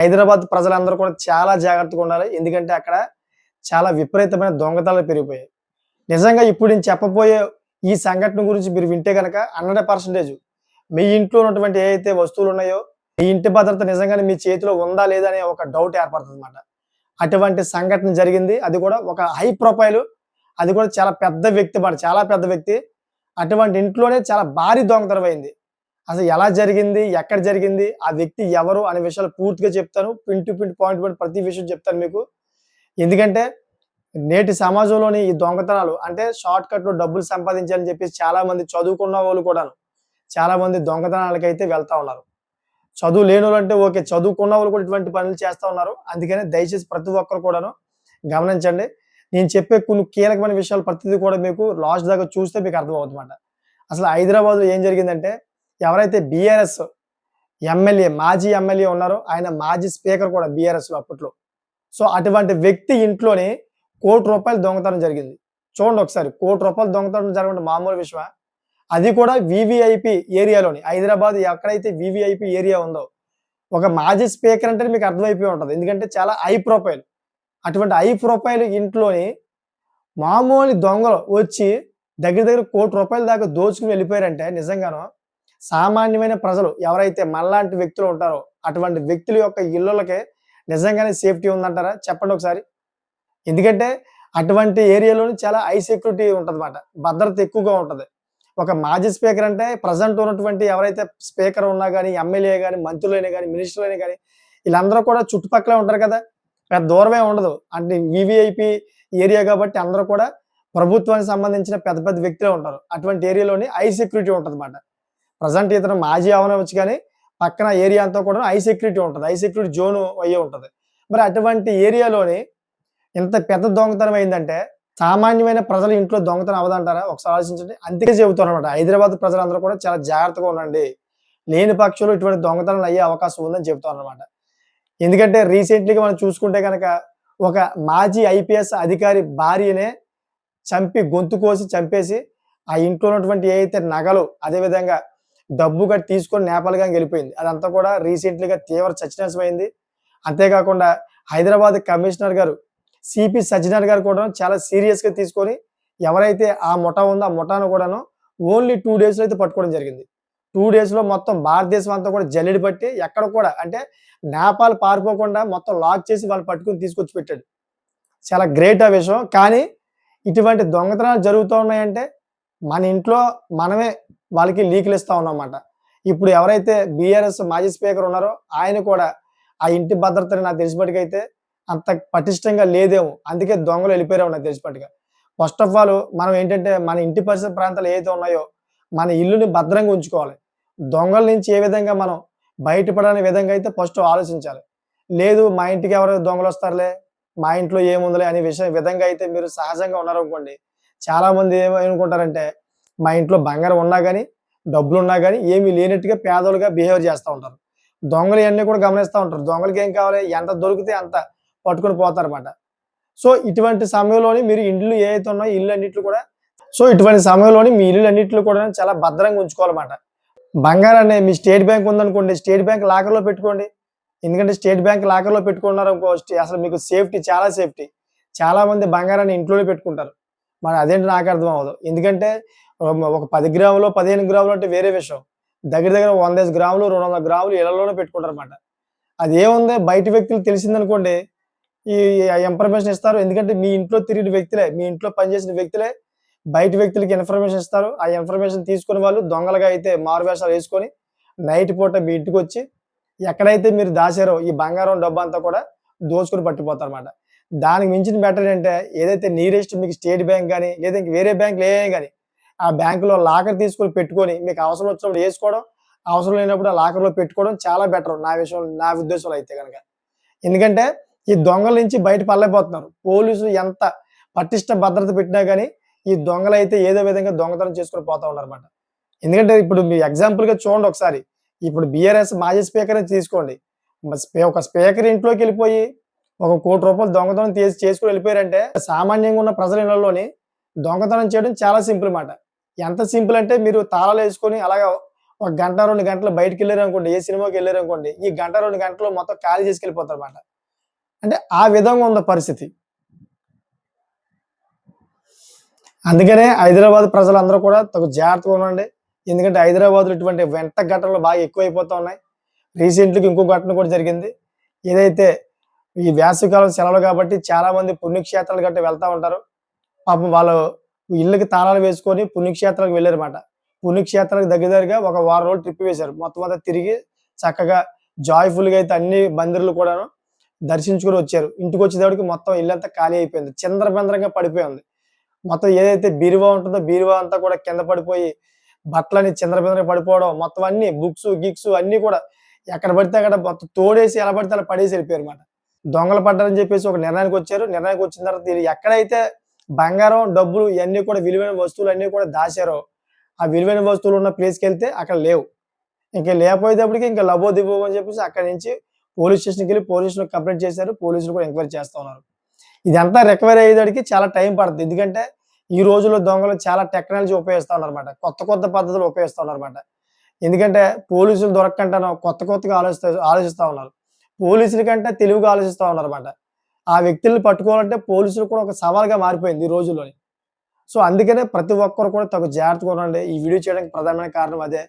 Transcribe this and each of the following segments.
హైదరాబాద్ ప్రజలందరూ కూడా చాలా జాగ్రత్తగా ఉండాలి. ఎందుకంటే అక్కడ చాలా విపరీతమైన దొంగతనాలు పెరిగిపోయాయి. నిజంగా ఇప్పుడు నేను చెప్పబోయే ఈ సంఘటన గురించి మీరు వింటే గనక 100% మీ ఇంట్లో ఉన్నటువంటి ఏవైతే వస్తువులున్నాయో, మీ ఇంటి భద్రత నిజంగానే మీ చేతిలో ఉందా? లేదా? అనే ఒక డౌట్ ఏర్పడుతుందన్నమాట. అటువంటి సంఘటన జరిగింది. అది కూడా ఒక హై ప్రొఫైల్, అది కూడా చాలా పెద్ద వ్యక్తి మాట, చాలా పెద్ద వ్యక్తి. అటువంటి ఇంట్లోనే చాలా భారీ దొంగతనం అయింది. అసలు ఎలా జరిగింది? ఎక్కడ జరిగింది? ఆ వ్యక్తి ఎవరు? అనే విషయాలు పూర్తిగా చెప్తాను. Pin to pin, point to point ప్రతి విషయం చెప్తాను మీకు. ఎందుకంటే నేటి సమాజంలోని ఈ దొంగతనాలు అంటే షార్ట్ కట్‌లో డబ్బులు సంపాదించాలని చెప్పేసి చాలామంది చదువుకున్న వాళ్ళు కూడాను చాలామంది దొంగతనాలకైతే వెళ్తా ఉన్నారు. చదువు లేనోళ్ళంటే ఓకే. చదువుకున్న వాళ్ళు కూడా ఇటువంటి పనులు చేస్తా ఉన్నారు. అందుకనే దయచేసి ప్రతి ఒక్కరు కూడాను గమనించండి. నేను చెప్పే కొన్ని కీలకమైన విషయాలు ప్రతిది కూడా మీకు లాస్ట్ దాకా చూస్తే మీకు అర్థమవుతుందన్నమాట. అసలు హైదరాబాద్‌లో ఏం జరిగిందంటే ఎవరైతే బీఆర్ఎస్ ఎమ్మెల్యే, మాజీ ఎమ్మెల్యే ఉన్నారో ఆయన మాజీ స్పీకర్ కూడా బీఆర్ఎస్‌లో అప్పట్లో. సో, అటువంటి వ్యక్తి ఇంట్లోని ₹1,00,00,000 దొంగతనం జరిగింది. చూడండి ఒకసారి ₹1,00,00,000 దొంగతనం జరగడం మామూలు విషయమా? అది కూడా వీవీఐపీ ఏరియాలోని. హైదరాబాద్ ఎక్కడైతే వీవీఐపీ ఏరియా ఉందో, ఒక మాజీ స్పీకర్ అంటేనే మీకు అర్థమైపోయి ఉంటది. ఎందుకంటే చాలా హై ప్రొఫైల్. అటువంటి హై ప్రొఫైల్ ఇంట్లోని మామూలు దొంగలు వచ్చి దగ్గర దగ్గర ₹1,00,00,000 దాకా దోచుకొని వెళ్ళిపోయారంటే నిజంగాను సామాన్యమైన ప్రజలు ఎవరైతే మనలాంటి వ్యక్తులు ఉంటారో అటువంటి వ్యక్తుల యొక్క ఇళ్లలకే నిజంగానే సేఫ్టీ ఉందంటారా? చెప్పండి ఒకసారి. ఎందుకంటే అటువంటి ఏరియాలోని చాలా హై సెక్యూరిటీ ఉంటదన్నమాట. భద్రత ఎక్కువగా ఉంటది. ఒక మాజీ స్పీకర్ అంటే ప్రెజెంట్ ఉన్నటువంటి ఎవరైతే స్పీకర్ ఉన్నా గాని, ఎమ్మెల్యే గాని, మంత్రులైనా గాని, మినిస్టర్‌లైనా గాని వీళ్ళందరూ కూడా చుట్టుపక్కలే ఉంటారు కదా! పెద్ద దూరమే ఉండదు. అంటే వీవీఐపీ ఏరియా కాబట్టి అందరూ కూడా ప్రభుత్వానికి సంబంధించిన పెద్ద పెద్ద వ్యక్తులే ఉంటారు. అటువంటి ఏరియాలోని హై సెక్యూరిటీ ఉంటదన్నమాట. ప్రెజెంట్ ఇతను మాజీ అవ్వనవచ్చు కానీ పక్కన ఏరియా అంతా కూడా హై సెక్యూరిటీ ఉంటది. హై సెక్యూరిటీ జోన్ అయ్యే ఉంటది. మరి అటువంటి ఏరియాలోని ఇంత పెద్ద దొంగతనం అయిందంటే సామాన్యమైన ప్రజల ఇంట్లో దొంగతనం అవ్వదంటారా? ఒకసారి ఆలోచించండి. అందుకే చెబుతానన్నమాట. హైదరాబాద్ ప్రజలందరూ కూడా చాలా జాగ్రత్తగా ఉండండి. లేని పక్షంలో ఇటువంటి దొంగతనాలు అయ్యే అవకాశం ఉందని చెప్తానన్నమాట. ఎందుకంటే రీసెంట్‌లీగా మనం చూసుకుంటే గనక ఒక మాజీ ఐపీఎస్ అధికారి భార్యనే గొంతు కోసి చంపేసి ఆ ఇంట్లో ఉన్నటువంటి ఏవైతే నగలు అదేవిధంగా డబ్బు కట్టి తీసుకొని నేపాల్‌గానికి వెళ్ళిపోయింది. అదంతా కూడా రీసెంట్‌లీగా తీవ్ర చర్చనీయాంశమైంది. అంతేకాకుండా హైదరాబాద్ కమిషనర్ గారు సిపి సజ్జనార్ గారు కూడా చాలా సీరియస్‌గా తీసుకొని ఎవరైతే ఆ ముఠా ఉందో ఆ ముఠాను కూడాను ఓన్లీ 2 డేస్‌లో అయితే పట్టుకోవడం జరిగింది. 2 డేస్‌లో మొత్తం భారతదేశం అంతా కూడా జల్లెడ పట్టి ఎక్కడ కూడా అంటే నేపాల్ పారిపోకుండా మొత్తం లాక్ చేసి వాళ్ళు పట్టుకొని తీసుకొచ్చి పెట్టాడు. చాలా గ్రేట్ ఆ విషయం. కానీ ఇటువంటి దొంగతనాలు జరుగుతూ ఉన్నాయంటే మన ఇంట్లో మనమే వాళ్ళకి లీకులు ఇస్తా ఉన్నామన్నమాట. ఇప్పుడు ఎవరైతే బీఆర్ఎస్ మాజీ స్పీకర్ ఉన్నారో ఆయన కూడా ఆ ఇంటి భద్రతని నాకు తెలిసినప్పటికైతే అంత పటిష్టంగా లేదేమో. అందుకే దొంగలు వెళ్ళిపోయారేమో నాకు తెలిసినట్టుగా. ఫస్ట్ ఆఫ్ ఆల్ మనం ఏంటంటే మన ఇంటి పరిసర ప్రాంతాలు ఏవైతే ఉన్నాయో మన ఇల్లుని భద్రంగా ఉంచుకోవాలి. దొంగల నుంచి ఏ విధంగా మనం బయటపడనే విధంగా అయితే ఫస్ట్ ఆలోచించాలి. లేదు మా ఇంటికి ఎవరో దొంగలొస్తారులే, మా ఇంట్లో ఏముందిలే అనే విధంగా అయితే మీరు సహజంగా ఉన్నారనుకోండి. చాలామంది ఏమనుకుంటారంటే మా ఇంట్లో బంగారం ఉన్నా గాని, డబ్బులున్నా గాని ఏమీ లేనట్టుగా పేదోలుగా బిహేవ్ చేస్తా ఉంటారు. దొంగలు ఇయన్నీ కూడా గమనిస్తా ఉంటారు. దొంగలకేం కావాలి ఎంత దొరికితే అంత పట్టుకొని పోతారన్నమాట. సో, ఇటువంటి సమయంలోని మీరు ఇండ్లు ఏవైతే ఉన్నాయో ఇళ్ళన్నిట్లు కూడా ఇటువంటి సమయంలోని మీ ఇల్లులన్నిట్లో కూడా చాలా భద్రంగా ఉంచుకోవాలన్నమాట. బంగారాన్ని మీ స్టేట్ బ్యాంక్ ఉందనుకోండి, స్టేట్ బ్యాంక్ లాకర్‌లో పెట్టుకోండి. ఎందుకంటే స్టేట్ బ్యాంక్ లాకర్‌లో పెట్టుకున్నారనుకో అసలు మీకు సేఫ్టీ చాలా సేఫ్టీ. చాలామంది బంగారాన్ని ఇంట్లోనే పెట్టుకుంటారు. మరి అదేంటో నాకు అర్థం అవ్వదు. ఎందుకంటే ఒక 10 గ్రాములో, 15 గ్రాములు అంటే వేరే విషయం. దగ్గర దగ్గర 100 గ్రాములు, 200 గ్రాములు ఇళ్లలోనే పెట్టుకుంటారన్నమాట. అదేముంది బయట వ్యక్తులకు తెలిసిందనుకోండి, ఈ ఇన్ఫర్మేషన్ ఇస్తారు. ఎందుకంటే మీ ఇంట్లో తిరిగిన వ్యక్తులే, మీ ఇంట్లో పనిచేసిన వ్యక్తులే బయట వ్యక్తులకి ఇన్ఫర్మేషన్ ఇస్తారు. ఆ ఇన్ఫర్మేషన్ తీసుకుని వాళ్ళు దొంగలుగా అయితే మారువేషాలు వేసుకొని నైట్ పూట మీ ఇంటికొచ్చి ఎక్కడైతే మీరు దాచారో ఈ బంగారం డబ్బంతా కూడా దోచుకొని పట్టిపోతారన్నమాట. దానికి మించిన బెటర్ ఏంటంటే ఏదైతే నియరెస్ట్ మీకు స్టేట్ బ్యాంక్ గాని, లేదా ఇంక వేరే బ్యాంకులు ఏవైనా గాని ఆ బ్యాంకులో లాకర్ తీసుకొని పెట్టుకొని మీకు అవసరం వచ్చినప్పుడు ఏసుకోవడం, అవసరం లేనప్పుడు ఆ లాకర్‌లో పెట్టుకోవడం చాలా బెటర్ నా ఉద్దేశంలో అయితే గనక. ఎందుకంటే ఈ దొంగల నుంచి బయట పడలేకపోతున్నారు. పోలీసులు ఎంత పటిష్ట భద్రత పెట్టినా గాని ఈ దొంగలైతే ఏదో విధంగా దొంగతనం చేసుకొని పోతా ఉన్నారన్నమాట. ఎందుకంటే ఇప్పుడు మీ ఎగ్జాంపుల్‌గా చూడండి ఒకసారి. ఇప్పుడు బీఆర్ఎస్ మాజీ స్పీకర్‌ని తీసుకోండి. ఒక స్పీకర్ ఇంట్లోకెళ్ళిపోయి ఒక ₹1,00,00,000 దొంగతనం చేసుకొని వెళ్ళిపోయారంటే సామాన్యంగా ఉన్న ప్రజల ఇళ్లలోని దొంగతనం చేయడం చాలా సింపుల్ మాట. ఎంత సింపుల్ అంటే మీరు తాళాలేసుకొని అలాగా ఒక గంట 2 గంటలు బయటికెళ్లారనుకోండి, ఏ సినిమాకెళ్లారనుకోండి, ఈ గంట 2 గంటలు మొత్తం ఖాళీ చేసుకెళ్ళిపోతారన్నమాట. అంటే ఆ విధంగా ఉంది పరిస్థితి. అందుకనే హైదరాబాద్ ప్రజలందరూ కూడా తగు జాగ్రత్తగా ఉండండి. ఎందుకంటే హైదరాబాద్‌లో ఇటువంటి వెంట ఘటనలు బాగా ఎక్కువైపోతా ఉన్నాయి. రీసెంట్‌గా ఇంకో ఘటన కూడా జరిగింది. ఏదైతే ఈ వేసవికాలం సెలవులు కాబట్టి చాలామంది పుణ్యక్షేత్రాలు గట్టా వెళ్తా ఉంటారు. పాపం వాళ్ళు ఇళ్ళకి తాళాలు వేసుకొని పుణ్యక్షేత్రాలకు వెళ్లారన్నమాట. పుణ్యక్షేత్రాలకు దగ్గరగా ఒక వారం రోజులు ట్రిప్ వేశారు. మొత్తం అంతా తిరిగి చక్కగా జాయ్‌ఫుల్‌గా అయితే అన్ని మందిరాలు కూడాను దర్శించుకొని వచ్చారు. ఇంటికొచ్చేటప్పటికి మొత్తం ఇల్లంతా ఖాళీ అయిపోయింది. చిందరబందరగా పడిపోయి ఉంది. మొత్తం ఏదైతే బీరువా ఉంటుందో బీరువా అంతా కూడా కింద పడిపోయి బట్టలన్నీ చిందరబిందరగా పడిపోవడం, మొత్తం అన్నీ బుక్స్, గిక్స్ అన్నీ కూడా ఎక్కడ పడితే అక్కడ మొత్తం తోడేసి ఎలా పడితే అలా పడేసి వెళ్ళిపోయారన్నమాట. దొంగలు పడ్డారని చెప్పేసి ఒక నిర్ణయానికొచ్చారు. నిర్ణయానికొచ్చిన తర్వాత వీళ్ళు ఎక్కడైతే బంగారం, డబ్బులు ఇయన్నీ కూడా విలువైన వస్తువులన్నీ కూడా దాచారో, ఆ విలువైన వస్తువులు ఉన్న ప్లేస్‌కెళ్తే అక్కడ లేవు. ఇంక లేకపోయేటప్పటికి ఇంక లబోదిబోం అని చెప్పేసి అక్కడి నుంచి పోలీస్ స్టేషన్‌కెళ్ళి పోలీసులు కంప్లెయింట్ చేశారు. పోలీసులు కూడా ఎంక్వైరీ చేస్తా ఉన్నారు. ఇదంతా రికవరీ అయ్యేదానికి చాలా టైం పడుతుంది. ఎందుకంటే ఈ రోజుల్లో దొంగలు చాలా టెక్నాలజీ ఉపయోగిస్తా ఉన్నారన్నమాట. కొత్త కొత్త పద్ధతులు ఉపయోగిస్తా ఉన్నారన్నమాట. ఎందుకంటే పోలీసులు దొరక్కంటాను కొత్తగా ఆలోచిస్తా ఉన్నారు. పోలీసుల కంటే తెలివిగా ఆలోచిస్తా ఉన్నారన్నమాట. ఆ వ్యక్తుల్ని పట్టుకోవాలంటే పోలీసులు కూడా ఒక సవాల్‌గా మారిపోయింది ఈ రోజుల్లోని. సో, అందుకనే ప్రతి ఒక్కరు కూడా తగు జాగ్రత్తగా ఉండండి. ఈ వీడియో చేయడానికి ప్రధానమైన కారణం అదే.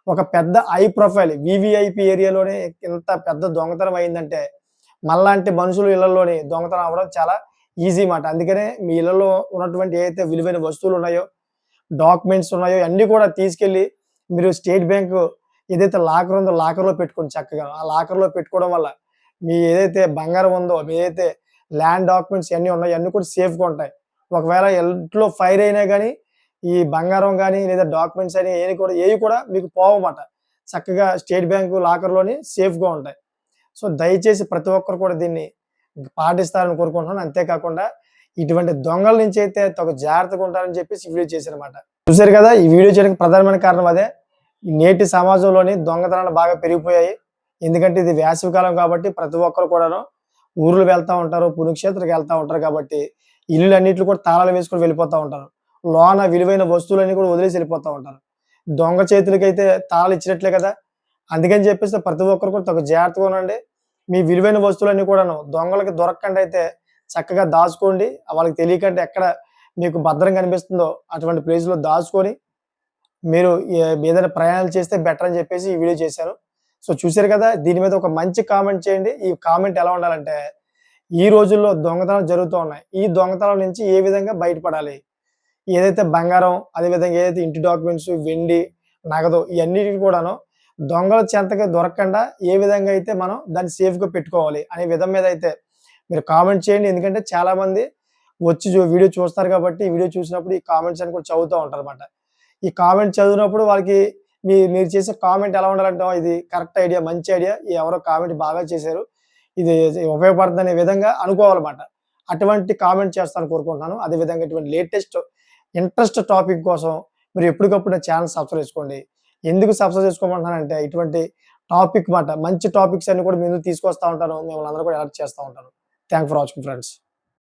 ఒక పెద్ద హై ప్రొఫైల్ వీవీఐపీ ఏరియాలోనే ఇంత పెద్ద దొంగతనం అయిందంటే, మనలాంటి మనుషుల ఇళ్లలోని దొంగతనం అవ్వడం చాలా ఈజీ మాట. అందుకనే మీ ఇళ్లలో ఉన్నటువంటి ఏదైతే విలువైన వస్తువులున్నాయో, డాక్యుమెంట్స్ ఉన్నాయో అన్నీ కూడా తీసుకెళ్ళి మీరు స్టేట్ బ్యాంకు ఏదైతే లాకర్ ఉందో లాకర్‌లో పెట్టుకోండి చక్కగా. ఆ లాకర్‌లో పెట్టుకోవడం వల్ల మీ ఏదైతే బంగారం ఉందో, మీ ఏదైతే ల్యాండ్ డాక్యుమెంట్స్ ఇయన్నీ ఉన్నాయో అన్నీ కూడా సేఫ్‌గా ఉంటాయి. ఒకవేళ ఇంట్లో ఫైర్ అయినా గానీ, ఈ బంగారం గానీ, లేదా డాక్యుమెంట్స్ అని ఏవి కూడా మీకు పోవమాట. చక్కగా స్టేట్ బ్యాంకు లాకర్‌లోని సేఫ్‌గా ఉంటాయి. సో, దయచేసి ప్రతి ఒక్కరు కూడా దీన్ని పాటిస్తారని కోరుకుంటున్నాను. అంతేకాకుండా ఇటువంటి దొంగల నుంచి అయితే తగు జాగ్రత్తగా ఉంటారని చెప్పేసి ఈ వీడియో చేశానన్నమాట. చూసారు కదా! ఈ వీడియో చేయడానికి ప్రధానమైన కారణం అదే. ఈ నేటి సమాజంలోని దొంగతనాలు బాగా పెరిగిపోయాయి. ఎందుకంటే ఇది వేసవికాలం కాబట్టి ప్రతి ఒక్కరు కూడాను ఊర్లు వెళ్తా ఉంటారు, పుణ్యక్షేత్రాలకు వెళ్తా ఉంటారు కాబట్టి ఇల్లులన్నిట్లు కూడా తాళాలు వేసుకొని వెళ్ళిపోతా ఉంటారు. లోన విలువైన వస్తువులన్నీ కూడా వదిలేసి వెళ్ళిపోతా ఉంటారు. దొంగ చేతులకైతే తాళాలు ఇచ్చినట్లే కదా! అందుకని చెప్పేసి ప్రతి ఒక్కరు కూడా తగు జాగ్రత్తగా ఉండండి. మీ విలువైన వస్తువులన్నీ కూడాను దొంగలకి దొరక్కండా అయితే చక్కగా దాచుకోండి. వాళ్ళకి తెలియకంటే ఎక్కడ మీకు భద్రంగా అనిపిస్తుందో అటువంటి ప్లేస్‌లో దాచుకొని మీరు ఏదైనా ప్రయాణాలు చేస్తే బెటర్ అని చెప్పేసి ఈ వీడియో చేశాను. సో, చూసారు కదా! దీని మీద ఒక మంచి కామెంట్ చేయండి. ఈ కామెంట్ ఎలా ఉండాలంటే, ఈ రోజుల్లో దొంగతనాలు జరుగుతూ ఉన్నాయి. ఈ దొంగతనాల నుంచి ఏ విధంగా బయటపడాలి? ఏదైతే బంగారం, అదేవిధంగా ఏదైతే ఇంటి డాక్యుమెంట్స్, వెండి, నగదు ఇయన్నిటిని కూడాను దొంగల చెంతకి దొరకకుండా ఏ విధంగా అయితే మనం దాన్ని సేఫ్‌గా పెట్టుకోవాలి అనే విధం మీద అయితే మీరు కామెంట్ చేయండి. ఎందుకంటే చాలామంది వచ్చి వీడియో చూస్తారు కాబట్టి, ఈ వీడియో చూసినప్పుడు ఈ కామెంట్స్ అన్ని కూడా చదువుతా ఉంటారన్నమాట. ఈ కామెంట్ చదివినప్పుడు వాళ్ళకి మీరు చేసే కామెంట్ ఎలా ఉండాలంటే, ఇది కరెక్ట్ ఐడియా, మంచి ఐడియా. ఎవరో కామెంట్ బాగా చేశారు. ఇది ఉపయోగపడుతుందనే విధంగా అనుకోవాలన్నమాట. అటువంటి కామెంట్ చేస్తారని కోరుకుంటున్నాను. అదేవిధంగా ఇటువంటి లేటెస్ట్ ఇంట్రెస్ట్ టాపిక్ కోసం మీరు ఎప్పటికప్పుడు నా ఛానెల్ సబ్స్క్రైబ్ చేసుకోండి. ఎందుకు సబ్స్క్రైబ్ చేసుకోమంటున్నానంటే ఇటువంటి టాపిక్ మాట మంచి టాపిక్స్ అన్ని కూడా మీ ముందుకు తీసుకొస్తా ఉంటాను. మిమ్మల్ని అందరూ కూడా అలర్ట్ చేస్తా ఉంటాను. Thanks for watching friends.